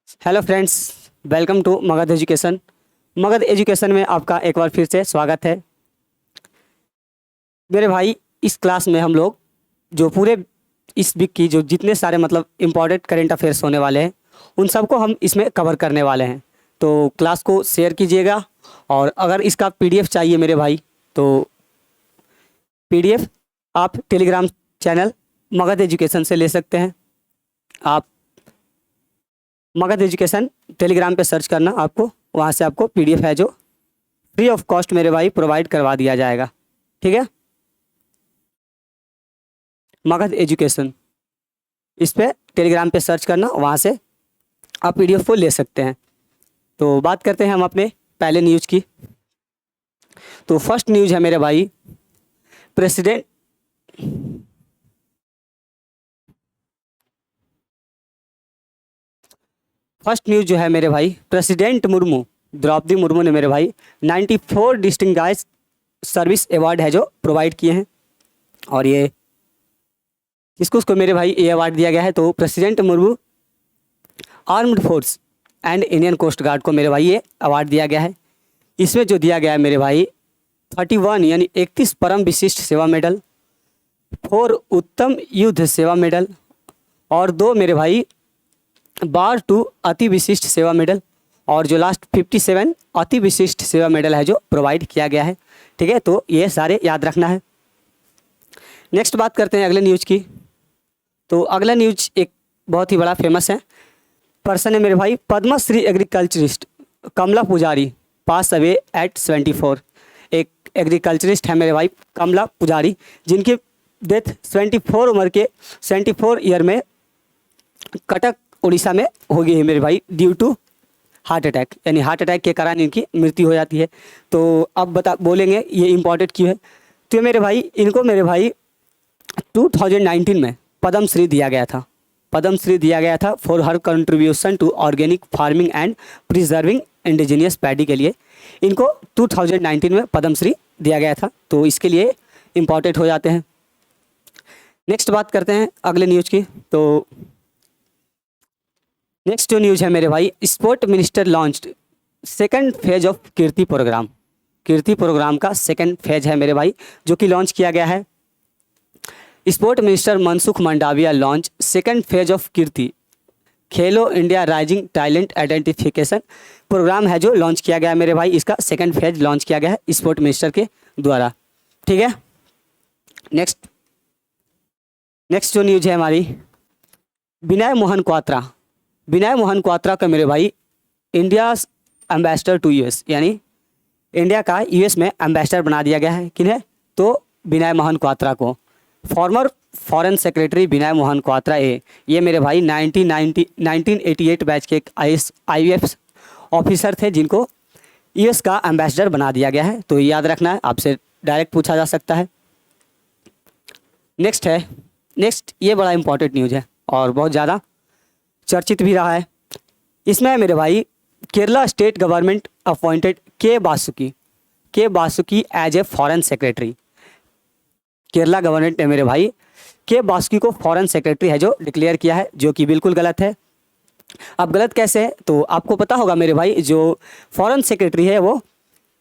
Hello friends, welcome to Magadh education. Magadh education में आपका एक बार फिर से स्वागत है। मेरे भाई, इस क्लास में हम लोग जो पूरे इस वीक की जो जितने सारे मतलब इम्पोर्टेंट करेंट अफेयर्स होने वाले हैं उन सबको हम इसमें कवर करने वाले हैं। तो क्लास को शेयर कीजिएगा, और अगर इसका पीडीएफ चाहिए मेरे भाई तो पीडीएफ आप टेलीग्राम चैनल मगध एजुकेशन से ले सकते हैं। आप मगध एजुकेशन टेलीग्राम पे सर्च करना, आपको वहाँ से आपको पीडीएफ है जो फ्री ऑफ कॉस्ट मेरे भाई प्रोवाइड करवा दिया जाएगा। ठीक है, मगध एजुकेशन इस पे टेलीग्राम पे सर्च करना, वहाँ से आप पीडीएफ को ले सकते हैं। तो बात करते हैं हम अपने पहले न्यूज़ की। तो फर्स्ट न्यूज़ है मेरे भाई, प्रेसिडेंट फर्स्ट न्यूज़ जो है मेरे भाई, प्रेसिडेंट मुर्मू द्रौपदी मुर्मू ने मेरे भाई 94 डिस्टिंग्विश्ड सर्विस अवार्ड है जो प्रोवाइड किए हैं। और ये किसको उसको मेरे भाई ये अवार्ड दिया गया है, तो president Murmu armed force and Indian coast guard को मेरे भाई ये अवार्ड दिया गया है। इसमें जो दिया गया है मेरे भाई 31 यानी 31 परम विशिष्ट सेवा मेडल, 4 उत्तम युद्ध सेवा मेडल और 2 मेरे भाई बार 2 अति विशिष्ट सेवा मेडल, और जो लास्ट 57 अति विशिष्ट सेवा मेडल है जो प्रोवाइड किया गया है। ठीक है, तो ये सारे याद रखना है। नेक्स्ट बात करते हैं अगले न्यूज़ की। तो अगला न्यूज़ एक बहुत ही बड़ा फेमस है पर्सन है मेरे भाई, पद्मश्री एग्रीकल्चरिस्ट कमला पुजारी पास अवे एट 74। एक एग्रीकल्चरिस्ट है मेरे भाई कमला पुजारी, जिनकी डेथ 74 उम्र के 74 ईयर में कटक उड़ीसा में हो गई है मेरे भाई, ड्यू टू हार्ट अटैक, यानी हार्ट अटैक के कारण इनकी मृत्यु हो जाती है। तो अब बोलेंगे ये इम्पोर्टेंट क्यों है। तो मेरे भाई इनको मेरे भाई 2019 में पद्म श्री दिया गया था। पद्म श्री दिया गया था for her contribution to organic farming and preserving indigenous paddy के लिए इनको 2019 में पद्म श्री दिया गया था, तो इसके लिए इम्पोर्टेंट हो जाते हैं। नेक्स्ट बात करते हैं अगले न्यूज़ की। तो नेक्स्ट जो न्यूज़ है मेरे भाई, sport minister launched second phase of Kirti program. Kirti program का सेकंड फेज है मेरे भाई जो कि लॉन्च किया गया है। Sport minister Mansukh Mandaviya launch second phase of Kirti Khelo India rising talent identification program है जो लॉन्च किया गया है मेरे भाई। इसका सेकंड फेज लॉन्च किया गया है स्पोर्ट मिनिस्टर के द्वारा। ठीक है, नेक्स्ट जो न्यूज़ है हमारी, विनय मोहन क्वात्रा। विनय मोहन क्वात्रा का मेरे भाई इंडिया एम्बेसडर टू यूएस, यानी इंडिया का यूएस में एम्बेसडर बना दिया गया है। किन्हें, तो विनय मोहन क्वात्रा को। फॉर्मर फॉरेन सेक्रेटरी विनय मोहन क्वात्रा ये मेरे भाई 1988 बैच के एक IAS ऑफिसर थे जिनको यूएस का एम्बेसडर बना दिया गया है। तो याद रखना है, आपसे डायरेक्ट पूछा जा सकता है। नेक्स्ट ये बड़ा इंपॉर्टेंट न्यूज़ है और बहुत ज़्यादा चर्चित भी रहा है। इसमें मेरे भाई Kerala state government appointed K Vasuki as a foreign secretary. Kerala government ने मेरे भाई के बासुकी को फॉरेन सेक्रेटरी है जो डिक्लेयर किया है, जो कि बिल्कुल गलत है। अब गलत कैसे है, तो आपको पता होगा मेरे भाई जो फॉरेन सेक्रेटरी है वो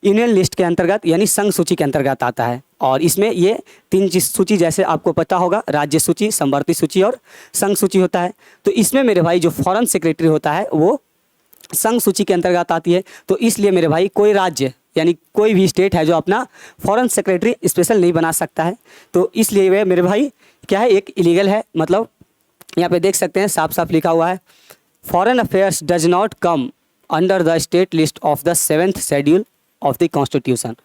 यूनियन लिस्ट के अंतर्गत यानी संघ सूची के अंतर्गत आता है। और इसमें ये 3 सूची जैसे आपको पता होगा, राज्य सूची, समवर्ती सूची और संघ सूची होता है। तो इसमें मेरे भाई जो फॉरेन सेक्रेटरी होता है वो संघ सूची के अंतर्गत आती है। तो इसलिए मेरे भाई कोई राज्य यानी कोई भी स्टेट है जो अपना फॉरेन सेक्रेटरी स्पेशल नहीं बना सकता है। तो इसलिए वे मेरे भाई क्या है, एक इलीगल है। मतलब यहाँ पे देख सकते हैं साफ साफ लिखा हुआ है, foreign affairs does not come under the state list of the 7th schedule of the constitution.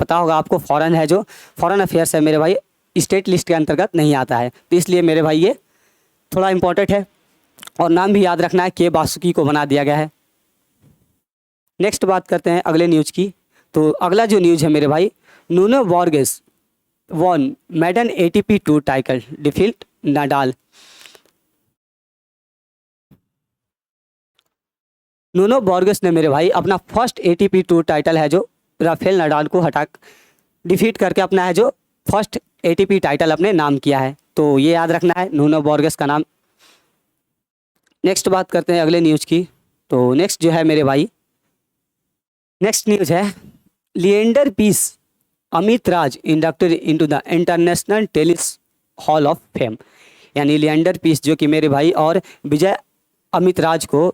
पता होगा आपको, फॉरेन है जो फॉरेन अफेयर्स है मेरे भाई स्टेट लिस्ट के अंतर्गत नहीं आता है। तो इसलिए मेरे भाई ये थोड़ा इंपॉर्टेंट है, और नाम भी याद रखना है, के बासुकी को बना दिया गया है। नेक्स्ट बात करते हैं अगले न्यूज़ की। तो अगला जो न्यूज़ है मेरे भाई, Nuno Borges won maiden ATP tour title defeat Nadal. Nuno Borges ने मेरे भाई अपना फर्स्ट ATP टूर टाइटल है जो राफेल नडाल को डिफीट करके अपना है जो फर्स्ट ATP टाइटल अपने नाम किया है। तो ये याद रखना है, नूनो बोर्गेस का नाम नेक्स्ट बात करते हैं अगले न्यूज़ की। तो नेक्स्ट जो है मेरे भाई, नेक्स्ट न्यूज़ है Leander Paes Amit Raj inducted into the International Tennis Hall of Fame. यानी लिएंडर पीस जो कि मेरे भाई और विजय अमित राज को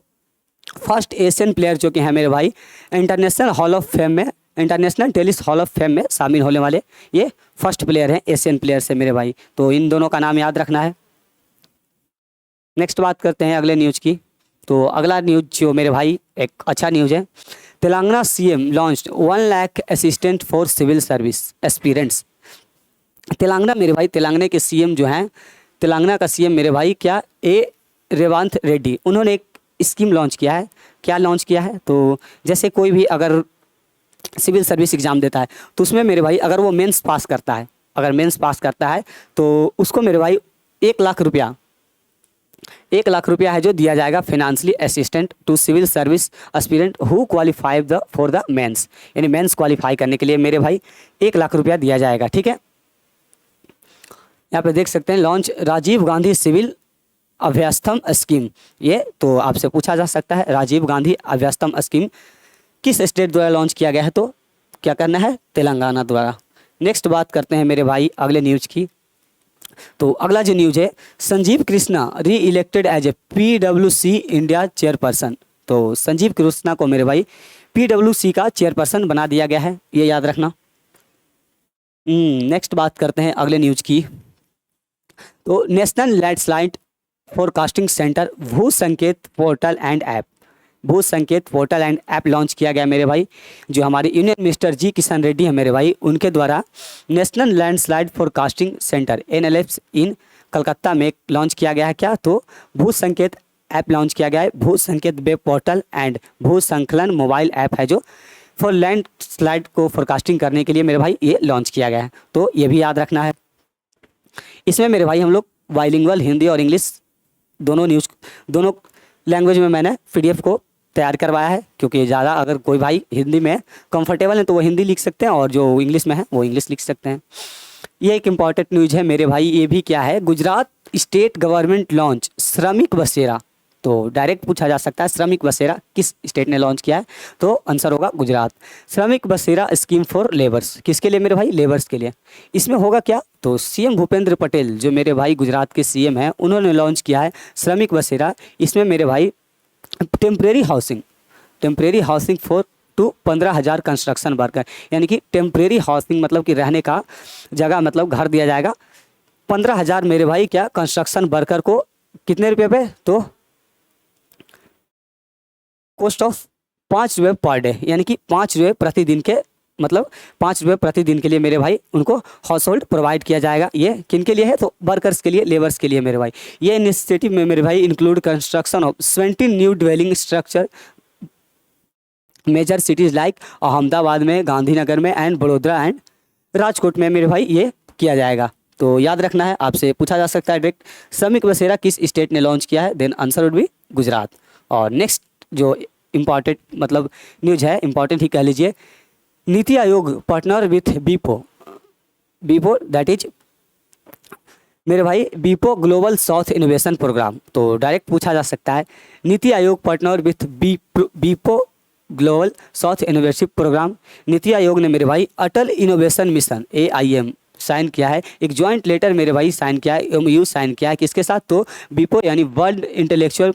फर्स्ट एशियन प्लेयर जो कि हैं मेरे भाई इंटरनेशनल हॉल ऑफ फेम में, international Tennis Hall of fame में शामिल होने वाले ये फर्स्ट प्लेयर हैं, एशियन प्लेयर से मेरे भाई। तो इन दोनों का नाम याद रखना है। नेक्स्ट बात करते हैं अगले न्यूज़ की। तो अगला न्यूज़ जो मेरे भाई एक अच्छा न्यूज़ है, Telangana CM launched 1 lakh assistant for civil service aspirants. Telangana मेरे भाई, तेलंगाना के सीएम जो हैं, तेलंगाना का सीएम मेरे भाई क्या रेवंत रेड्डी, उन्होंने एक स्कीम लॉन्च किया है। क्या लॉन्च किया है? तो जैसे कोई भी अगर सिविल सर्विस एग्ज़ाम देता है तो उसमें मेरे भाई अगर वो मेंस पास करता है, अगर मेंस पास करता है तो उसको मेरे भाई 1 लाख रुपया है जो दिया जाएगा financially assistant to civil service aspirant who qualify for the mains. यानी मेंस क्वालिफाई करने के लिए मेरे भाई 1 लाख रुपया दिया जाएगा। ठीक है, यहाँ पे देख सकते हैं launch Rajiv Gandhi civil Abhayahastham scheme. ये तो आपसे पूछा जा सकता है राजीव गांधी अभ्यस्तम स्कीम किस स्टेट द्वारा लॉन्च किया गया है? तो क्या करना है? तेलंगाना द्वारा। नेक्स्ट बात करते हैं मेरे भाई अगले न्यूज़ की। तो अगला जो न्यूज़ है, Sanjeev Krishna reelected as a PWC India chairperson. तो संजीव कृष्णा को मेरे भाई PWC का चेयरपर्सन बना दिया गया है, ये याद रखना। नेक्स्ट बात करते हैं अगले न्यूज़ की। तो नेशनल लैंडस्लाइड फोरकास्टिंग सेंटर भू संकेत पोर्टल एंड ऐप, भू संकेत पोर्टल एंड ऐप लॉन्च किया गया मेरे भाई। जो हमारे यूनियन मिनिस्टर जी किशन रेड्डी हैं मेरे भाई, उनके द्वारा national landslide forecasting centre NLF इन कलकत्ता में लॉन्च किया गया है। क्या? तो भू संकेत ऐप लॉन्च किया गया है। भू संकेत वेब पोर्टल एंड भू संकलन मोबाइल ऐप है जो फॉर लैंडस्लाइड को फोरकास्टिंग करने के लिए मेरे भाई ये लॉन्च किया गया है। तो ये भी याद रखना है। इसमें मेरे भाई हम लोग बाइलिंगुअल हिंदी और इंग्लिश दोनों लैंग्वेज में मैंने PDF को तैयार करवाया है, क्योंकि ज़्यादा अगर कोई भाई हिंदी में कंफर्टेबल है तो वो हिंदी लिख सकते हैं और जो इंग्लिश में है वो इंग्लिश लिख सकते हैं। ये एक इम्पॉर्टेंट न्यूज़ है मेरे भाई। ये भी क्या है, गुजरात स्टेट गवर्नमेंट लॉन्च श्रमिक बसेरा। तो डायरेक्ट पूछा जा सकता है श्रमिक बसेरा किस स्टेट ने लॉन्च किया है? तो आंसर होगा गुजरात। श्रमिक बसेरा स्कीम फॉर लेबर्स, किसके लिए मेरे भाई? लेबर्स के लिए। इसमें होगा क्या? तो CM भूपेंद्र पटेल जो मेरे भाई गुजरात के CM हैं, उन्होंने लॉन्च किया है श्रमिक बसेरा। इसमें मेरे भाई temporary housing for to 15,000 construction worker, यानी कि टेम्परेरी हाउसिंग मतलब कि रहने का जगह, मतलब घर दिया जाएगा 15,000 मेरे भाई क्या कंस्ट्रक्शन वर्कर को। कितने रुपये पे? तो कॉस्ट ऑफ 5 रुपये पर डे, यानी कि 5 रुपये प्रतिदिन के, मतलब 5 रुपये प्रतिदिन के लिए मेरे भाई उनको हाउस होल्ड प्रोवाइड किया जाएगा। ये किन के लिए है? तो वर्कर्स के लिए, लेबर्स के लिए मेरे भाई। ये इनिशिएटिव में मेरे भाई include construction of 20 new dwelling structure major cities like Ahmedabad में, गांधीनगर में एंड बड़ोदरा एंड राजकोट में मेरे भाई ये किया जाएगा। तो याद रखना है, आपसे पूछा जा सकता है डायरेक्ट श्रमिक बसेरा किस स्टेट ने लॉन्च किया है? Then answer would be Gujarat. और नेक्स्ट जो इम्पॉर्टेंट मतलब न्यूज़ है, इम्पॉर्टेंट ही कह लीजिए, नीति आयोग पार्टनर विथ बीपो दैट इज मेरे भाई बीपो ग्लोबल साउथ इनोवेशन प्रोग्राम। तो डायरेक्ट पूछा जा सकता है नीति आयोग पार्टनर विथ बीपो global south innovation program. NITI Aayog ने मेरे भाई Atal innovation mission AIM sign किया है, एक जॉइंट लेटर मेरे भाई साइन किया है, MOU साइन किया है किसके साथ? तो बीपो यानी वर्ल्ड इंटेलेक्चुअल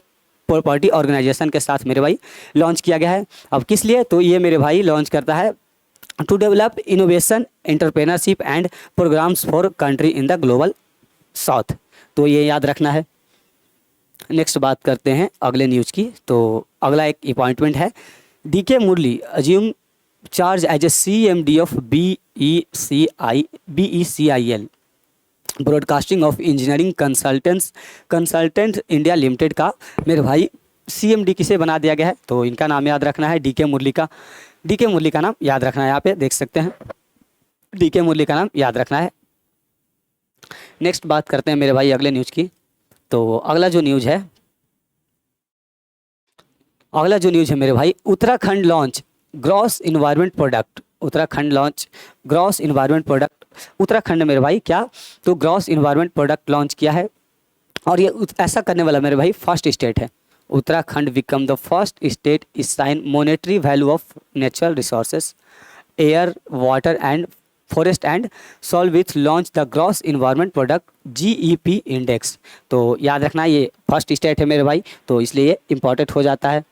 प्रॉपर्टी ऑर्गेनाइजेशन के साथ मेरे भाई लॉन्च किया गया है। अब किस लिए? तो ये मेरे भाई लॉन्च करता है to develop innovation entrepreneurship and programs for country in the Global South. तो ये याद रखना है। नेक्स्ट बात करते हैं अगले न्यूज़ की। तो अगला एक अपॉइंटमेंट है, DK Murali assume charge as a CMD of BECIL broadcasting of engineering consultant India limited का मेरे भाई CMD किसे बना दिया गया है? तो इनका नाम याद रखना है DK मुरली का। DK मुरली का नाम याद रखना है, यहाँ पे देख सकते हैं DK मुरली का नाम याद रखना है। नेक्स्ट बात करते हैं मेरे भाई अगले न्यूज़ की। तो अगला जो न्यूज़ है मेरे भाई, Uttarakhand launch gross environment product. Uttarakhand launch gross environment product. Uttarakhand मेरे भाई क्या? तो ग्रॉस इन्वायरमेंट प्रोडक्ट लॉन्च किया है, और ये ऐसा करने वाला मेरे भाई फर्स्ट स्टेट है। Uttarakhand become the first state sign monetary value of natural resources air water and forest and soil with launch the gross environment product GEP index. तो याद रखना ये फर्स्ट स्टेट है मेरे भाई, तो इसलिए ये इम्पॉर्टेंट हो जाता है।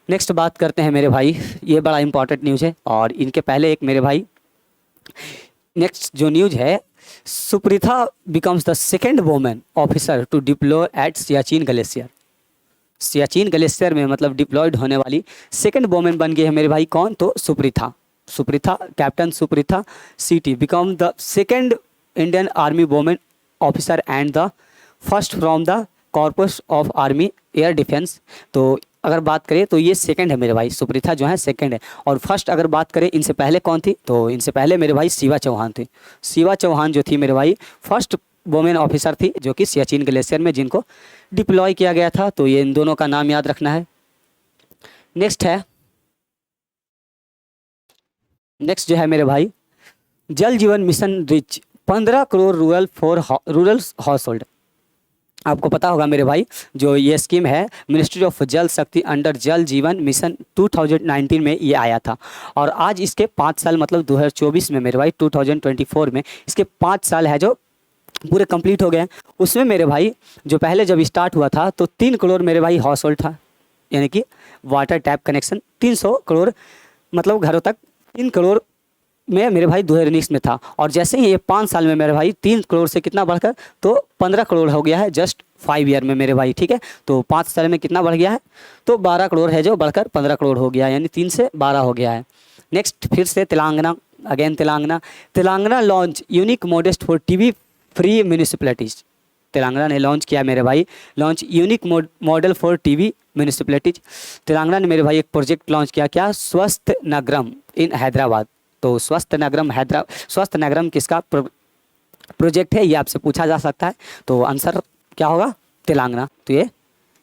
नेक्स्ट बात करते हैं मेरे भाई, ये बड़ा इंपॉर्टेंट न्यूज़ है और इनके पहले एक मेरे भाई नेक्स्ट जो न्यूज़ है, Supritha becomes the second women officer to deploy at Siachen glacier. Siachen glacier में मतलब डिप्लॉयड होने वाली सेकेंड वुमेन बन गई है मेरे भाई, कौन? तो Supritha. Supritha, captain Supritha CT become the second Indian army women officer and the first from the corpus of army air defence. तो अगर बात करें तो ये सेकंड है मेरे भाई, सुप्रीथा जो है सेकंड है। और फर्स्ट अगर बात करें इनसे पहले कौन थी, तो इनसे पहले मेरे भाई शिवा चौहान थी। शिवा चौहान जो थी मेरे भाई फर्स्ट वुमेन ऑफिसर थी जो कि सियाचिन ग्लेशियर में जिनको डिप्लॉय किया गया था। तो ये इन दोनों का नाम याद रखना है। नेक्स्ट जो है मेरे भाई, जल जीवन mission rich 15 crore rural house hold. आपको पता होगा मेरे भाई, जो ये स्कीम है मिनिस्ट्री ऑफ जल शक्ति अंडर जल जीवन मिशन 2019 में ये आया था। और आज इसके 5 साल मतलब 2024 में मेरे भाई 2024 में इसके 5 साल है जो पूरे कंप्लीट हो गए हैं। उसमें मेरे भाई जो पहले जब स्टार्ट हुआ था तो 3 करोड़ मेरे भाई हाउस होल्ड था, यानी कि वाटर टैप कनेक्शन 300 करोड़ मतलब घरों तक 3 करोड़ में मेरे भाई 2019 में था। और जैसे ही ये 5 साल में मेरे भाई 3 करोड़ से कितना बढ़कर तो 15 करोड़ हो गया है जस्ट 5 ईयर में मेरे भाई, ठीक है। तो 5 साल में कितना बढ़ गया है, तो 12 करोड़ है जो बढ़कर 15 करोड़ हो गया है, यानी 3 से 12 हो गया है। नेक्स्ट फिर से Telangana, again Telangana launch unique modest for TB free municipalities. Telangana ने लॉन्च किया मेरे भाई, launch unique model for TB municipalities. Telangana ने मेरे भाई एक प्रोजेक्ट लॉन्च किया, क्या? स्वस्थ नगरम इन हैदराबाद। तो स्वस्थ नगरम किसका प्रोजेक्ट है, ये आपसे पूछा जा सकता है। तो आंसर क्या होगा? तेलंगाना। तो ये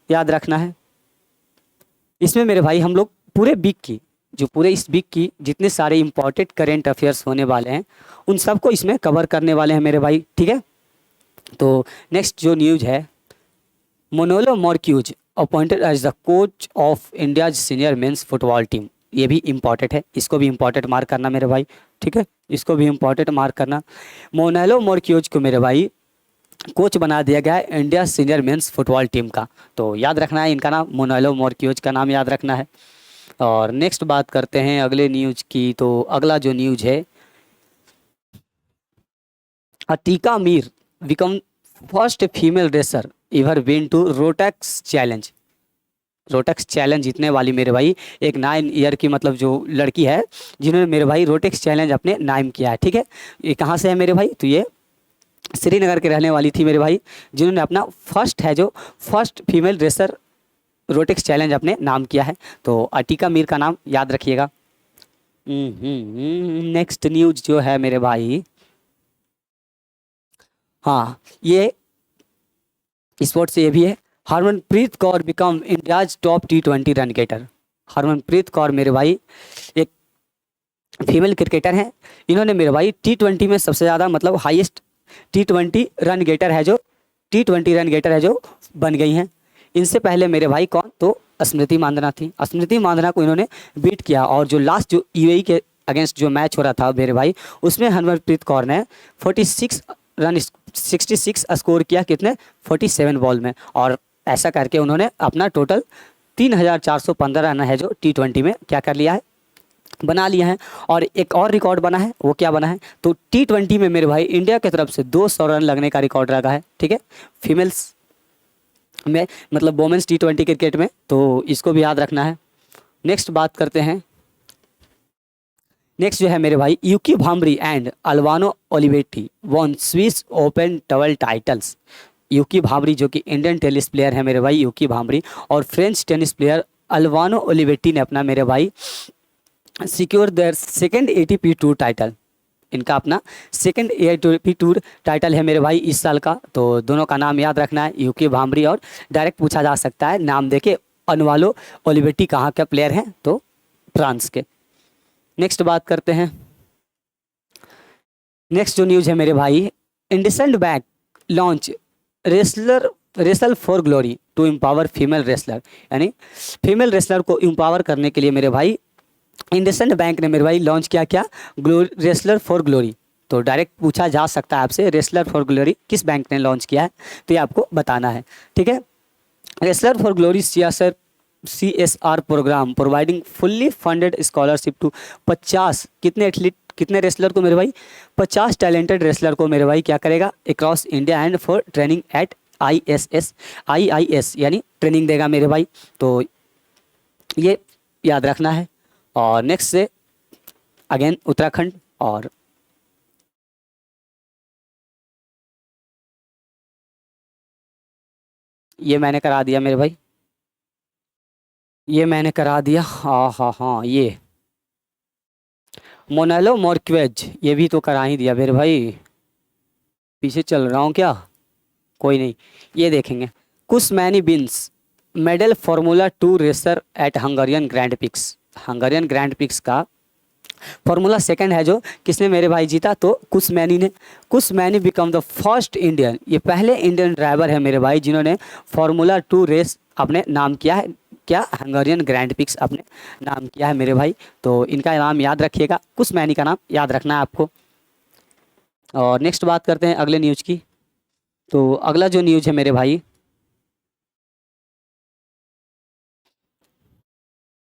याद रखना है। इसमें मेरे भाई हम लोग पूरे वीक की जितने सारे इंपॉर्टेंट करेंट अफेयर्स होने वाले हैं उन सबको इसमें कवर करने वाले हैं मेरे भाई, ठीक है। तो नेक्स्ट जो न्यूज़ है, Manolo Marquez appointed as the coach of India's senior men's football team. ये भी इम्पॉर्टेंट है, इसको भी इम्पॉर्टेंट मार्क करना मेरे भाई, ठीक है, इसको भी इम्पॉर्टेंट मार्क करना। मोनालो मोर्क्यूज को मेरे भाई कोच बना दिया गया है India senior men's football team का। तो याद रखना है इनका नाम, मोनालो मोर्क्यूज का नाम याद रखना है। और नेक्स्ट बात करते हैं अगले न्यूज़ की। तो अगला जो न्यूज़ है, Atika Mir become first female racer ever win to Rotax challenge. Rotax challenge जीतने वाली मेरे भाई एक 9 ईयर की मतलब जो लड़की है जिन्होंने मेरे भाई रोटेक्स चैलेंज अपने नाम किया है, ठीक है। ये कहाँ से है मेरे भाई? तो ये श्रीनगर के रहने वाली थी मेरे भाई, जिन्होंने अपना first female racer Rotex challenge अपने नाम किया है। तो अटीका मीर का नाम याद रखिएगा। नेक्स्ट न्यूज़ जो है मेरे भाई, हाँ ये स्पोर्ट्स से ये भी है, Harmanpreet Kaur become India's top T20 run getter. Harmanpreet Kaur मेरे भाई एक फीमेल क्रिकेटर हैं, इन्होंने मेरे भाई T20 में सबसे ज़्यादा मतलब हाईएस्ट T20 रन गेटर है जो बन गई हैं। इनसे पहले मेरे भाई कौन? तो स्मृति मांदना थी। स्मृति मांदना को इन्होंने बीट किया। और जो लास्ट जो UAE के अगेंस्ट जो मैच हो रहा था मेरे भाई, उसमें हरमनप्रीत कौर ने 66 स्कोर किया, कितने? 47 बॉल में। और ऐसा करके उन्होंने अपना टोटल 3415 रन है जो T20 में क्या कर लिया है, बना लिया है। और एक और रिकॉर्ड बना है, वो क्या बना है? तो T20 में मेरे भाई इंडिया की तरफ से 200 रन लगने का रिकॉर्ड लगा है, ठीक है, फीमेल्स में मतलब वोमेंस T20 क्रिकेट में। तो इसको भी याद रखना है। नेक्स्ट बात करते हैं, नेक्स्ट जो है मेरे भाई, Yuki Bhambri and Albano Olivetti won Swiss open double titles. Yuki Bhambri जो कि इंडियन टेनिस प्लेयर है मेरे भाई, यूकी भाम्बरी, और French tennis player Albano Olivetti ने अपना मेरे भाई secure their second ATP tour title. इनका अपना सेकंड ATP टूर टाइटल है मेरे भाई इस साल का। तो दोनों का नाम याद रखना है, यूकी भाम्बरी, और डायरेक्ट पूछा जा सकता है नाम देके अल्वानो ओलिवेटी कहाँ के प्लेयर हैं? तो फ्रांस के। नेक्स्ट बात करते हैं, नेक्स्ट जो न्यूज़ है मेरे भाई, IndusInd bank launch wrestle for glory to empower female wrestler, यानी फीमेल रेसलर को एम्पावर करने के लिए मेरे भाई इंडसइंड बैंक ने मेरे भाई लॉन्च किया क्या, रेसलर फॉर ग्लोरी। तो डायरेक्ट पूछा जा सकता है आपसे रेसलर फॉर ग्लोरी किस बैंक ने लॉन्च किया है, तो ये आपको बताना है, ठीक है। Wrestler for glory CSR program providing fully funded scholarship to 50 कितने एथलीट, कितने रेसलर को मेरे भाई, 50 टैलेंटेड रेसलर को मेरे भाई क्या करेगा across India and for training at IIS यानी ट्रेनिंग देगा मेरे भाई। तो ये याद रखना है। और नेक्स्ट से अगेन उत्तराखंड, और ये मैंने करा दिया मेरे भाई, ये मैंने करा दिया, हाँ हाँ हाँ, ये मोनालो मॉर्क्वेज ये भी तो करा ही दिया मेरे भाई, पीछे चल रहा हूँ क्या, कोई नहीं, ये देखेंगे। कुसमैनी beans medal formula 2 racer eight Hungarian grand pics, Hungarian grand pics का फार्मूला 2 है जो किसने मेरे भाई जीता, तो कुसमैनी ने। कुसमैनी बिकम द फर्स्ट इंडियन, ये पहले इंडियन ड्राइवर है मेरे भाई जिन्होंने फार्मूला 2 रेस अपने नाम किया है, क्या हंगरियन ग्रैंड पिक्स अपने नाम किया है मेरे भाई। तो इनका नाम याद रखिएगा, कुसमैनी का नाम याद रखना है आपको। और नेक्स्ट बात करते हैं अगले न्यूज़ की। तो अगला जो न्यूज़ है मेरे भाई,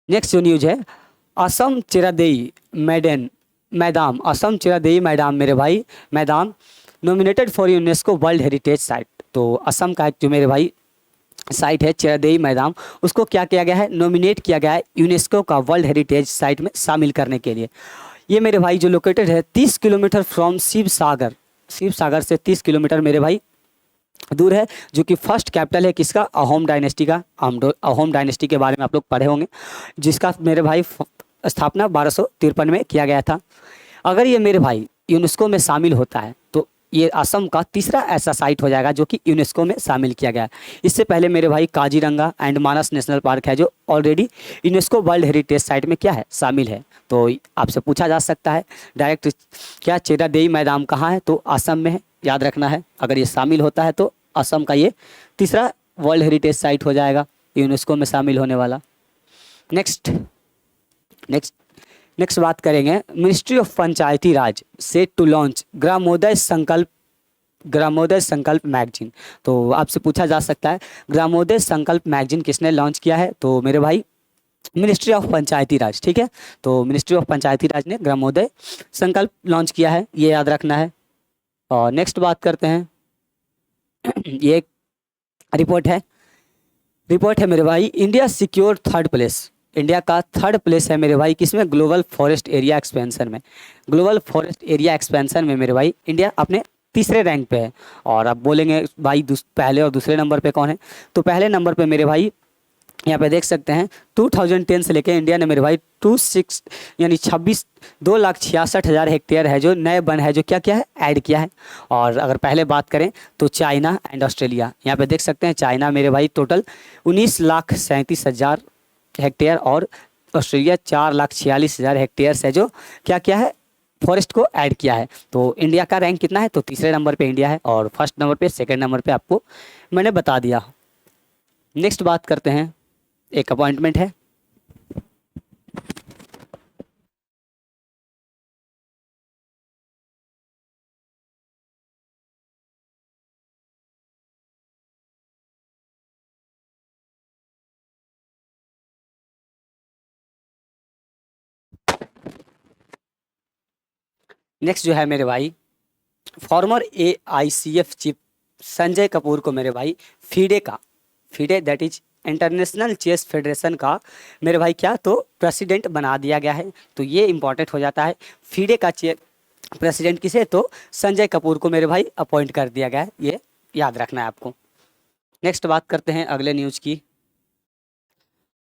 नेक्स्ट जो न्यूज़ है, असम चिरादेई मैदाम, असम चिरादेई मैदाम मेरे भाई, Madame nominated for UNESCO world heritage site. तो असम का एक जो मेरे भाई साइट है चिरादेई मैदाम, उसको क्या किया गया है, नॉमिनेट किया गया है यूनेस्को का वर्ल्ड हेरिटेज साइट में शामिल करने के लिए। ये मेरे भाई जो लोकेटेड है 30 किलोमीटर फ्रॉम शिव सागर, शिव सागर से 30 किलोमीटर मेरे भाई दूर है, जो कि फर्स्ट कैपिटल है किसका, अहोम डायनेस्टी का। अहोम डायनेस्टी के बारे में आप लोग पढ़े होंगे, जिसका मेरे भाई स्थापना 1253 में किया गया था। अगर ये मेरे भाई यूनेस्को में शामिल होता है तो ये असम का तीसरा ऐसा साइट हो जाएगा जो कि यूनेस्को में शामिल किया गया है। इससे पहले मेरे भाई Kaziranga and Manas national park है जो already UNESCO world heritage site में क्या है, शामिल है। तो आपसे पूछा जा सकता है डायरेक्ट, क्या चिरादेई मैदान कहाँ है, तो असम में है, याद रखना है। अगर ये शामिल होता है तो असम का ये तीसरा वर्ल्ड हेरिटेज साइट हो जाएगा यूनेस्को में शामिल होने वाला। नेक्स्ट नेक्स्ट नेक्स्ट बात करेंगे, ministry of Panchayati Raj set to launch Gramodaya Sankalp magazine. तो आपसे पूछा जा सकता है ग्रामोदय संकल्प मैगजीन किसने लॉन्च किया है, तो मेरे भाई मिनिस्ट्री ऑफ पंचायती राज, ठीक है। तो मिनिस्ट्री ऑफ पंचायती राज ने ग्रामोदय संकल्प लॉन्च किया है, ये याद रखना है। और नेक्स्ट बात करते हैं ये एक रिपोर्ट है मेरे भाई, India secure third place, India का थर्ड प्लेस है मेरे भाई किसमें, ग्लोबल फॉरेस्ट एरिया एक्सपेंशन में। ग्लोबल फॉरेस्ट एरिया एक्सपेंशन में मेरे भाई इंडिया अपने तीसरे रैंक पे है। और आप बोलेंगे भाई पहले और दूसरे नंबर पे कौन है, तो पहले नंबर पे मेरे भाई यहाँ पे देख सकते हैं 2010 से लेके इंडिया ने मेरे भाई 26 यानी 2,66,000 हेक्टेयर है जो नए वन है जो क्या क्या है, ऐड किया है। और अगर पहले बात करें तो चाइना एंड ऑस्ट्रेलिया, यहाँ पे देख सकते हैं चाइना मेरे भाई टोटल 19,37,000 हेक्टेयर और ऑस्ट्रेलिया 4,46,000 हेक्टेयर है जो क्या क्या है, फॉरेस्ट को ऐड किया है। तो इंडिया का रैंक कितना है, तो तीसरे नंबर पे इंडिया है, और फर्स्ट नंबर पे सेकंड नंबर पे आपको मैंने बता दिया। नेक्स्ट बात करते हैं, एक अपॉइंटमेंट है, नेक्स्ट जो है मेरे भाई, former AICF chief Sanjay Kapoor को मेरे भाई FIDE that is International Chess Federation का मेरे भाई क्या, तो प्रेसिडेंट बना दिया गया है। तो ये इंपॉर्टेंट हो जाता है, फीडे का प्रेसिडेंट किसे, तो संजय कपूर को मेरे भाई अपॉइंट कर दिया गया है, ये याद रखना है आपको। नेक्स्ट बात करते हैं अगले न्यूज़ की।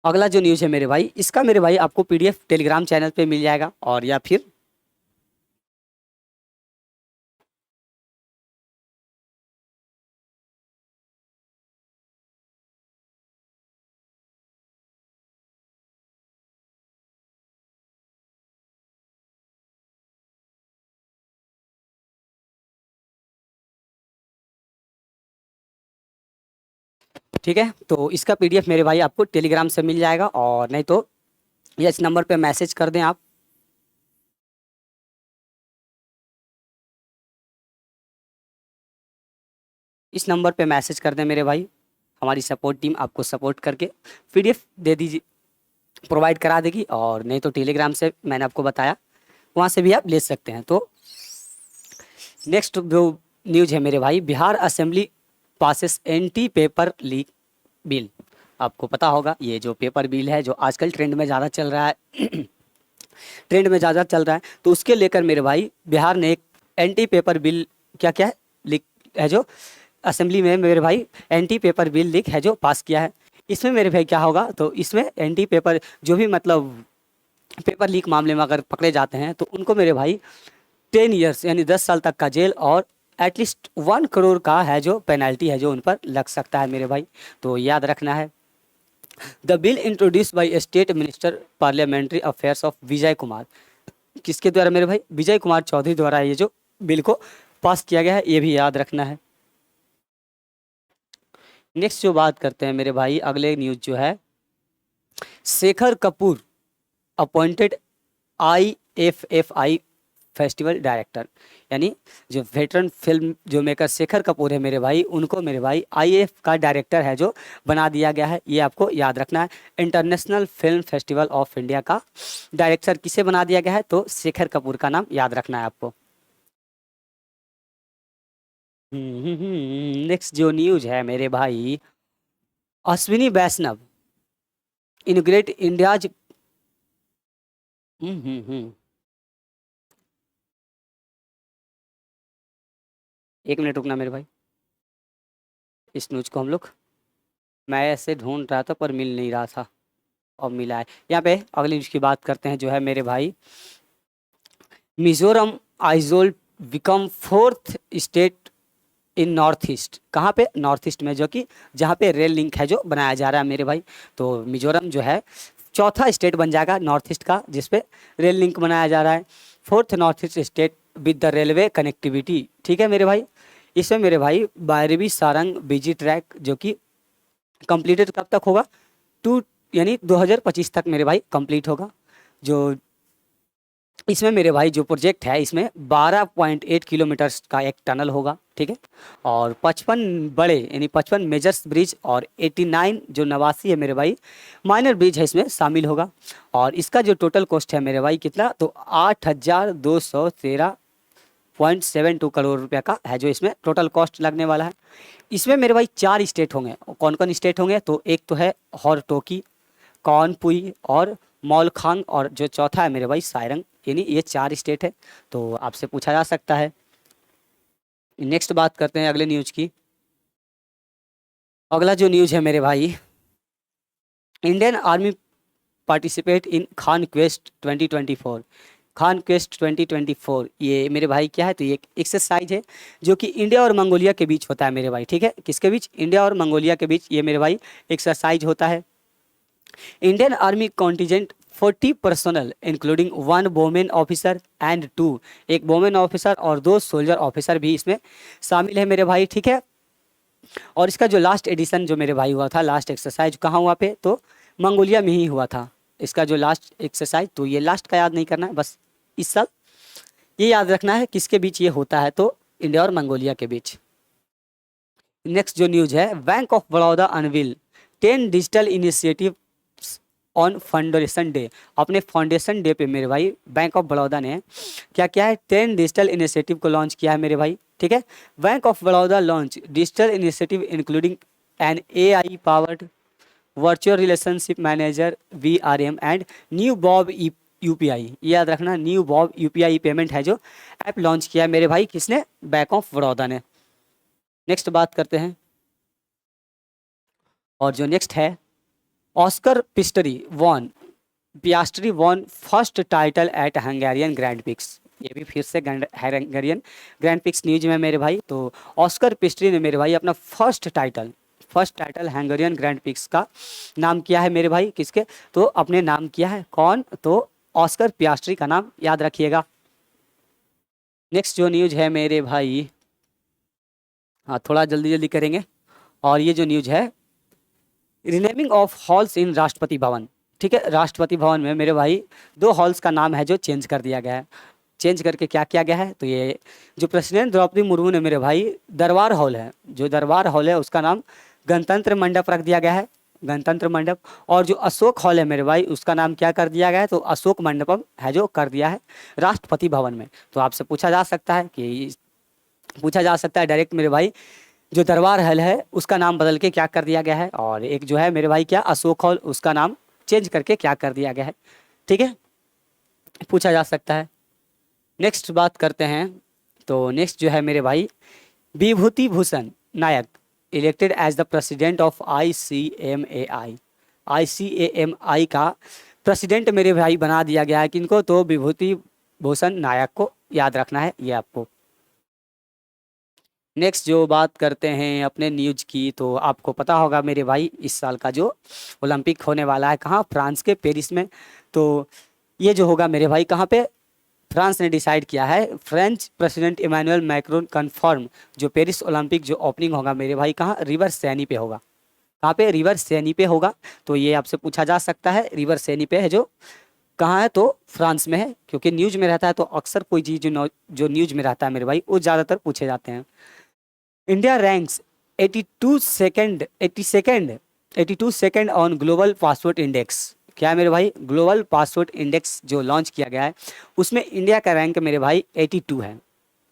अगला जो न्यूज़ है मेरे भाई, इसका मेरे भाई आपको PDF टेलीग्राम चैनल पे मिल जाएगा, और या फिर ठीक है, तो इसका पीडीएफ मेरे भाई आपको टेलीग्राम से मिल जाएगा, और नहीं तो ये इस नंबर पे मैसेज कर दें आप। इस नंबर पे मैसेज कर दें मेरे भाई, हमारी सपोर्ट टीम आपको सपोर्ट करके पीडीएफ दे दीजिए, प्रोवाइड करा देगी। और नहीं तो टेलीग्राम से मैंने आपको बताया, वहाँ से भी आप ले सकते हैं। तो नेक्स्ट जो न्यूज़ है मेरे भाई, Bihar assembly passes anti paper leak bill. आपको पता होगा ये जो पेपर बिल है जो आजकल ट्रेंड में ज़्यादा चल रहा है ट्रेंड में ज़्यादा चल रहा है, तो उसके लेकर मेरे भाई बिहार ने एक एंटी पेपर बिल क्या क्या है लीक है जो असेंबली में मेरे भाई एंटी पेपर बिल लीक है जो पास किया है। इसमें मेरे भाई क्या होगा, तो इसमें एंटी पेपर जो भी मतलब पेपर लीक मामले में अगर पकड़े जाते हैं तो उनको मेरे भाई 10 ईयर्स यानी 10 साल तक का जेल और एटलीस्ट 1 करोड़ का है जो पेनल्टी है जो उन पर लग सकता है मेरे भाई, तो याद रखना है। The bill introduce by state minister parliamentary affairs of Vijay Kumar, किसके द्वारा मेरे भाई, विजय कुमार चौधरी द्वारा ये जो बिल को पास किया गया है, ये भी याद रखना है। नेक्स्ट जो बात करते हैं मेरे भाई, अगले न्यूज़ जो है, Shekhar Kapoor appointed IFFI festival director, यानी जो वेटरन फिल्म जो मेकर शेखर कपूर है मेरे भाई, उनको मेरे भाई IF का डायरेक्टर है जो बना दिया गया है, ये आपको याद रखना है। International film festival of India का डायरेक्टर किसे बना दिया गया है, तो शेखर कपूर का नाम याद रखना है आपको। नेक्स्ट जो न्यूज है मेरे भाई, अश्विनी वैष्णव इनग्रेट इंडियाज। एक मिनट रुकना मेरे भाई, इस न्यूज को हम लोग, मैं ऐसे ढूंढ रहा था पर मिल नहीं रहा था, और मिला है यहाँ पे। अगली न्यूज की बात करते हैं जो है मेरे भाई, Mizoram Aizawl become 4th state in north east. कहाँ पे, नॉर्थ ईस्ट में, जो कि जहाँ पे रेल लिंक है जो बनाया जा रहा है मेरे भाई, तो मिजोरम जो है चौथा स्टेट बन जाएगा नॉर्थ ईस्ट का जिसपे रेल लिंक बनाया जा रहा है। 4th north east state with the railway connectivity, ठीक है मेरे भाई। इसमें मेरे भाई 12वीं सारंग बीजी ट्रैक जो कि कंप्लीटेड कब तक होगा, टू यानी 2025 तक मेरे भाई कंप्लीट होगा। जो इसमें मेरे भाई जो प्रोजेक्ट है, इसमें 12.8 किलोमीटर का एक टनल होगा, ठीक है, और 55 बड़े यानी 55 मेजर्स ब्रिज और 89 जो 89 है मेरे भाई माइनर ब्रिज है इसमें शामिल होगा। और इसका जो टोटल कॉस्ट है मेरे भाई कितना, तो 8,213.72 करोड़ रुपये का है जो इसमें टोटल कॉस्ट लगने वाला है। इसमें मेरे भाई 4 स्टेट होंगे, कौन कौन स्टेट होंगे, तो एक तो है हॉरटोकी, कौनपुई और मौलखांग, और जो चौथा है मेरे भाई सायरंग, यानी ये 4 स्टेट है, तो आपसे पूछा जा सकता है। नेक्स्ट बात करते हैं अगले न्यूज की। अगला जो न्यूज है मेरे भाई, Indian army participate in Khan quest 2024। Khan quest 2024 ये मेरे भाई क्या है, तो ये एक एक्सरसाइज है जो कि इंडिया और मंगोलिया के बीच होता है मेरे भाई, ठीक है, किसके बीच, इंडिया और मंगोलिया के बीच ये मेरे भाई एक्सरसाइज होता है। Indian army contingent 40 personal including 1 women officer and 2, एक वोमेन ऑफिसर और 2 सोल्जर ऑफिसर भी इसमें शामिल है मेरे भाई, ठीक है। और इसका जो लास्ट एडिशन जो मेरे भाई हुआ था, लास्ट एक्सरसाइज कहाँ हुआ पे, तो मंगोलिया में ही हुआ था इसका जो लास्ट एक्सरसाइज, तो ये लास्ट का याद नहीं करना है, बस इस साल ये याद रखना है किसके बीच ये होता है, तो इंडिया और मंगोलिया के बीच। नेक्स्ट जो न्यूज है, Bank of Baroda unveil 10 digital initiative on foundation day. अपने फाउंडेशन डे पे मेरे भाई बैंक ऑफ बड़ौदा ने क्या किया है, 10 डिजिटल इनिशिएटिव को लॉन्च किया है मेरे भाई, ठीक है। Bank of Baroda launch digital initiative including an AI powered virtual relationship manager VRM and new BOB UPI, याद रखना, न्यू बॉब UPI पेमेंट है जो ऐप लॉन्च किया है मेरे भाई, किसने, बैंक ऑफ बड़ौदा ने। नेक्स्ट बात करते हैं, और जो नेक्स्ट है, Oscar Piastri won first title at Hungarian grand prix. ये भी फिर से हंगेरियन ग्रैंड पिक्स न्यूज में मेरे भाई, तो ऑस्कर पिस्ट्री ने मेरे भाई अपना first title Hungarian grand pics का नाम किया है मेरे भाई, किसके, तो अपने नाम किया है, कौन, तो ऑस्कर पियास्ट्री का नाम याद रखिएगा। नेक्स्ट जो न्यूज है मेरे भाई, हाँ थोड़ा जल्दी जल्दी करेंगे, और ये जो न्यूज है रिनेमिंग ऑफ हॉल्स इन राष्ट्रपति भवन। ठीक है, राष्ट्रपति भवन में मेरे भाई 2 हॉल्स का नाम है जो चेंज कर दिया गया है। चेंज करके क्या किया गया है, तो ये जो प्रेसिडेंट द्रौपदी मुर्मू ने मेरे भाई दरबार हॉल है, जो दरबार हॉल है उसका नाम गणतंत्र मंडप रख दिया गया है, गणतंत्र मंडप। और जो अशोक हॉल है मेरे भाई उसका नाम क्या कर दिया गया है, तो अशोक मंडपम है जो कर दिया है राष्ट्रपति भवन में। तो आपसे पूछा जा सकता है कि पूछा जा सकता है डायरेक्ट मेरे भाई जो दरबार हॉल है उसका नाम बदल के क्या कर दिया गया है, और एक जो है मेरे भाई क्या अशोक हॉल उसका नाम चेंज करके क्या कर दिया गया है। ठीक है, पूछा जा सकता है। नेक्स्ट बात करते हैं, तो नेक्स्ट जो है मेरे भाई Vibhuti Bhushan Nayak elected as the president of ICMAI। ICAMI का प्रेसिडेंट मेरे भाई बना दिया गया है किनको, तो विभूति भूषण नायक को याद रखना है ये आपको। नेक्स्ट जो बात करते हैं अपने न्यूज़ की, तो आपको पता होगा मेरे भाई इस साल का जो ओलंपिक होने वाला है कहाँ, फ्रांस के पेरिस में। तो ये जो होगा मेरे भाई कहाँ पे, फ्रांस ने डिसाइड किया है। French president Emmanuel Macron confirm जो पेरिस ओलंपिक जो ओपनिंग होगा मेरे भाई कहाँ, रिवर सैनी पे होगा। कहाँ पे, रिवर सैनी पे होगा। तो ये आपसे पूछा जा सकता है, रिवर सैनी पे है जो कहाँ है, तो फ्रांस में है। क्योंकि न्यूज़ में रहता है तो अक्सर कोई चीज़ जो न्यूज़ में रहता है मेरे भाई वो ज़्यादातर पूछे जाते हैं। India ranks 82 second on global passport index. क्या है मेरे भाई, ग्लोबल पासपोर्ट इंडेक्स जो लॉन्च किया गया है उसमें इंडिया का रैंक मेरे भाई 82 है।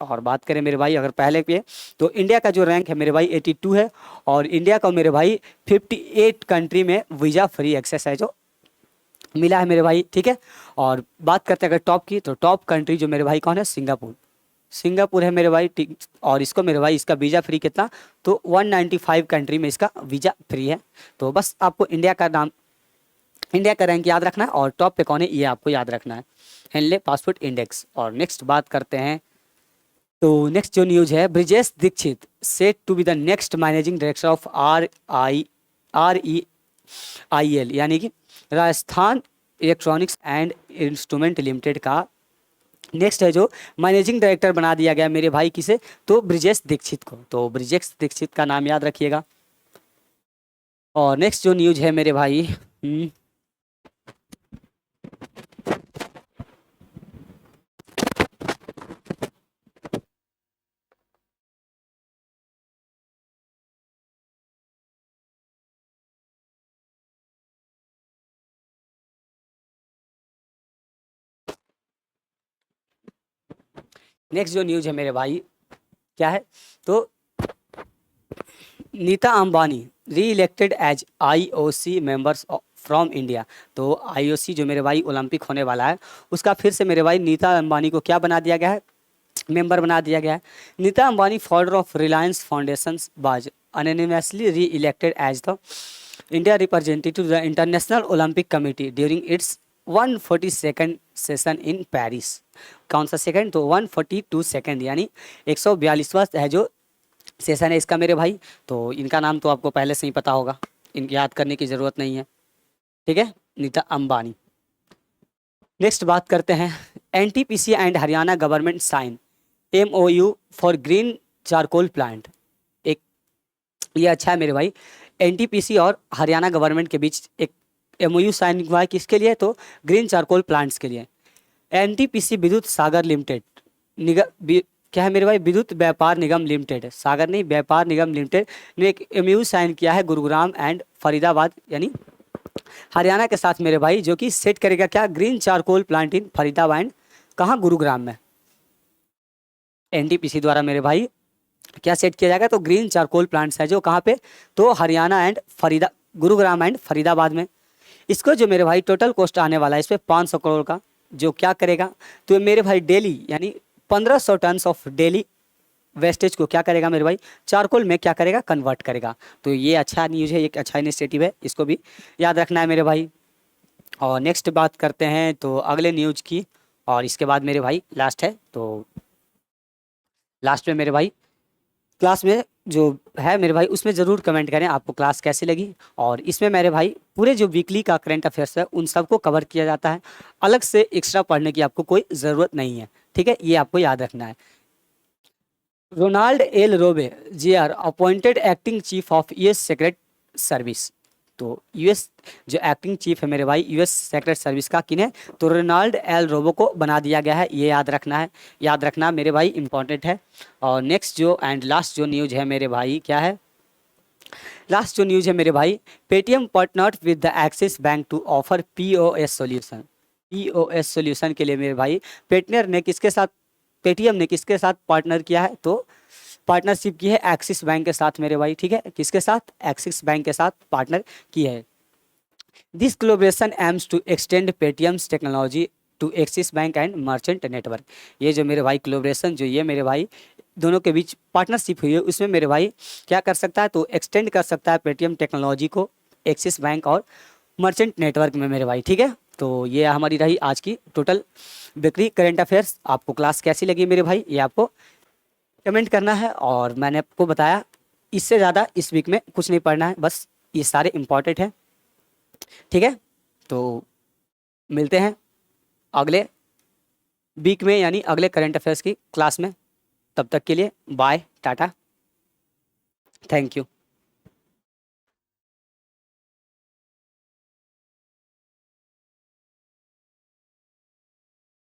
और बात करें मेरे भाई अगर पहले पे, तो इंडिया का जो रैंक है मेरे भाई 82 है, और इंडिया को मेरे भाई 58 कंट्री में वीज़ा फ्री एक्सेस है जो मिला है मेरे भाई। ठीक है, और बात करते हैं अगर टॉप की, तो टॉप कंट्री जो मेरे भाई कौन है, सिंगापुर। सिंगापुर है मेरे भाई। ठीक, और इसको मेरे भाई इसका वीज़ा फ्री कितना, तो 195 कंट्री में इसका वीज़ा फ्री है। तो बस आपको इंडिया का नाम, इंडिया का रैंक याद रखना है, और टॉप पे कौन है ये आपको याद रखना है, हेनले पासपोर्ट इंडेक्स। और नेक्स्ट बात करते हैं, तो नेक्स्ट जो न्यूज़ है, Brijesh Dixit set to be the next managing director of REIL यानी कि Rajasthan electronics and instrument limited का नेक्स्ट है जो मैनेजिंग डायरेक्टर बना दिया गया मेरे भाई किसे, तो ब्रिजेश दीक्षित को। तो ब्रिजेश दीक्षित का नाम याद रखिएगा। और नेक्स्ट जो न्यूज़ है मेरे भाई, नेक्स्ट जो न्यूज़ है मेरे भाई क्या है, तो Nita Ambani reelected as IOC members from India. तो IOC जो मेरे भाई ओलंपिक होने वाला है उसका फिर से मेरे भाई नीता अंबानी को क्या बना दिया गया है, मेंबर बना दिया गया है। Nita Ambani founder of Reliance foundation was unanimously reelected as the India representative the International Olympic Committee during its 142nd session in Paris. कौन सा सेकंड, तो 142 सेकंड यानी 142वां है जो सेशन है इसका मेरे भाई। तो इनका नाम तो आपको पहले से ही पता होगा, इनकी याद करने की ज़रूरत नहीं है। ठीक है, नीता अंबानी। नेक्स्ट बात करते हैं, NTPC and Haryana government sign MOU for green charcoal plant. एक ये अच्छा है मेरे भाई, NTPC और हरियाणा गवर्नमेंट के बीच एक MOU साइन हुआ है किसके लिए, तो ग्रीन चारकोल प्लांट्स के लिए। NTPC विद्युत सागर लिमिटेड क्या है मेरे भाई, विद्युत व्यापार निगम लिमिटेड, सागर नहीं व्यापार निगम लिमिटेड ने एक MOU साइन किया है गुरुग्राम एंड फरीदाबाद यानी हरियाणा के साथ मेरे भाई, जो कि सेट करेगा क्या, green charcoal plant in Faridabad and कहाँ, गुरुग्राम में। NTPC द्वारा मेरे भाई क्या सेट किया जाएगा, तो ग्रीन चारकोल प्लांट्स है जो कहाँ पे, तो हरियाणा एंड गुरुग्राम एंड फरीदाबाद में। इसको जो मेरे भाई टोटल कॉस्ट आने वाला है इस पर 500 करोड़ का, जो क्या करेगा, तो मेरे भाई डेली यानी 1500 टन ऑफ डेली वेस्टेज को क्या करेगा मेरे भाई, चारकोल में क्या करेगा, कन्वर्ट करेगा। तो ये अच्छा न्यूज़ है, एक अच्छा इनिशिएटिव है, इसको भी याद रखना है मेरे भाई। और नेक्स्ट बात करते हैं तो अगले न्यूज़ की, और इसके बाद मेरे भाई लास्ट है। तो लास्ट में मेरे भाई क्लास में जो है मेरे भाई उसमें ज़रूर कमेंट करें आपको क्लास कैसी लगी। और इसमें मेरे भाई पूरे जो वीकली का करंट अफेयर्स है उन सबको कवर किया जाता है, अलग से एक्स्ट्रा पढ़ने की आपको कोई ज़रूरत नहीं है। ठीक है, ये आपको याद रखना है। रोनाल्ड एल रोबे JR appointed acting chief of US secret service. तो यूएस जो एक्टिंग चीफ है मेरे भाई यूएस सेक्रेट सर्विस का किन्हें, तो रोनाल्ड एल रोबो को बना दिया गया है। ये याद रखना मेरे भाई, इंपॉर्टेंट है। और नेक्स्ट जो एंड लास्ट जो न्यूज़ है मेरे भाई, क्या है लास्ट जो न्यूज़ है मेरे भाई, Paytm partnered with the Axis bank to offer POS solution. POS solution के लिए मेरे भाई पेटीएम ने किसके साथ पार्टनर किया है, तो पार्टनरशिप की है एक्सिस बैंक के साथ मेरे भाई, ठीक है। किसके साथ? एक्सिस बैंक के साथ पार्टनर की है। This collaboration aims to extend Paytm's technology to Axis bank and merchant network. ये जो मेरे भाई कोलैबोरेशन जो ये मेरे भाई दोनों के बीच पार्टनरशिप हुई है, उसमें मेरे भाई क्या कर सकता है, तो एक्सटेंड कर सकता है पेटीएम टेक्नोलॉजी को एक्सिस बैंक और मर्चेंट नेटवर्क में मेरे भाई, ठीक है। तो ये हमारी रही आज की टोटल बिक्री करेंट अफेयर्स। आपको क्लास कैसी लगी मेरे भाई, ये आपको कमेंट करना है। और मैंने आपको बताया इससे ज़्यादा इस वीक में कुछ नहीं पढ़ना है, बस ये सारे इम्पॉर्टेंट हैं, ठीक है। तो मिलते हैं अगले वीक में, यानी अगले करंट अफेयर्स की क्लास में। तब तक के लिए बाय, टाटा, थैंक यू।